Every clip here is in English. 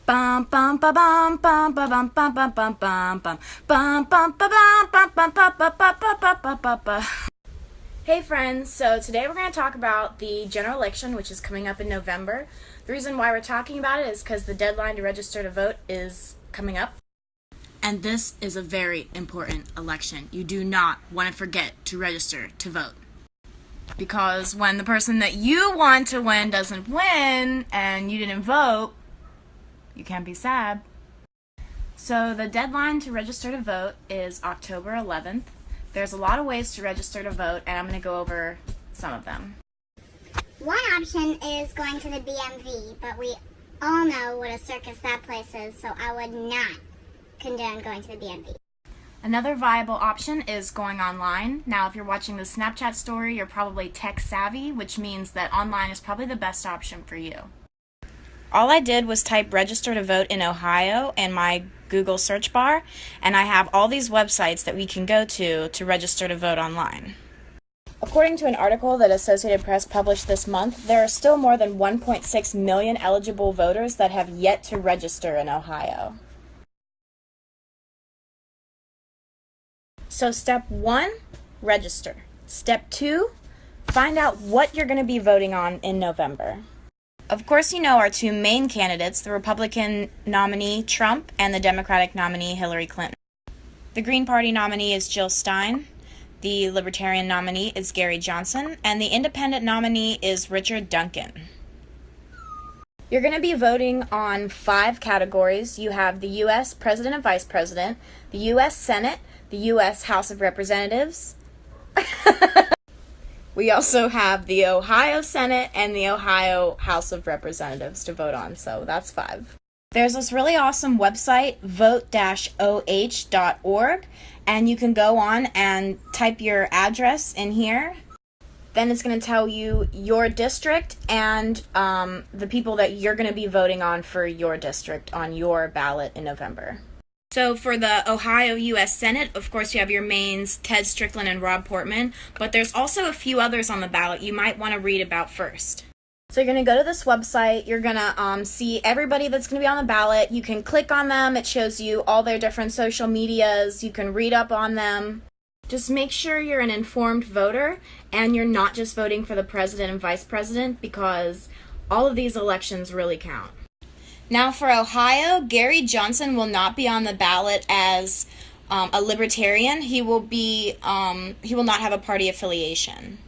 Bum bum ba bum bum ba bum bum bum bum bum bum bum bum ba bum bum bum bum bum bum bum bum bum. Hey friends, so today we're going to talk about the general election, which is coming up in November. The reason why we're talking about it is because the deadline to register to vote is coming up. And this is a very important election. You do not want to forget to register to vote. Because when the person that you want to win doesn't win and you didn't vote, you can't be sad. So the deadline to register to vote is October 11th. There's a lot of ways to register to vote, and I'm going to go over some of them. One option is going to the BMV, but we all know what a circus that place is, so I would not condone going to the BMV. Another viable option is going online. Now, if you're watching the Snapchat story, you're probably tech savvy, which means that online is probably the best option for you. All I did was type register to vote in Ohio in my Google search bar, and I have all these websites that we can go to register to vote online. According to an article that Associated Press published this month, there are still more than 1.6 million eligible voters that have yet to register in Ohio. So step 1, register. Step 2, find out what you're going to be voting on in November. Of course, you know our two main candidates, the Republican nominee Trump and the Democratic nominee Hillary Clinton. The Green Party nominee is Jill Stein, the Libertarian nominee is Gary Johnson, and the Independent nominee is Richard Duncan. You're going to be voting on 5 categories. You have the U.S. President and Vice President, the U.S. Senate, the U.S. House of Representatives. We also have the Ohio Senate and the Ohio House of Representatives to vote on, so that's 5. There's this really awesome website, vote-oh.org, and you can go on and type your address in here. Then it's going to tell you your district and the people that you're going to be voting on for your district on your ballot in November. So for the Ohio U.S. Senate, of course, you have your mains, Ted Strickland and Rob Portman, but there's also a few others on the ballot you might want to read about first. So you're going to go to this website, you're going to see everybody that's going to be on the ballot. You can click on them, it shows you all their different social medias, you can read up on them. Just make sure you're an informed voter and you're not just voting for the president and vice president, because all of these elections really count. Now for Ohio, Gary Johnson will not be on the ballot as a libertarian. He will not have a party affiliation.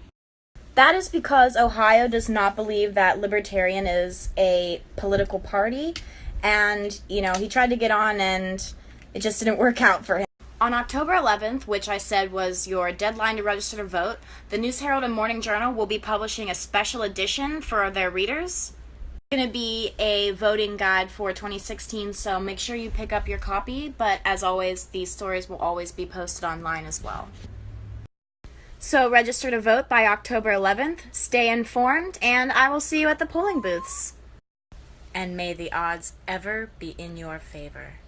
That is because Ohio does not believe that libertarian is a political party, and he tried to get on and it just didn't work out for him. On October 11th, which I said was your deadline to register to vote, the News-Herald and Morning Journal will be publishing a special edition for their readers. It's going to be a voting guide for 2016, so make sure you pick up your copy, but as always, these stories will always be posted online as well. So register to vote by October 11th, stay informed, and I will see you at the polling booths. And may the odds ever be in your favor.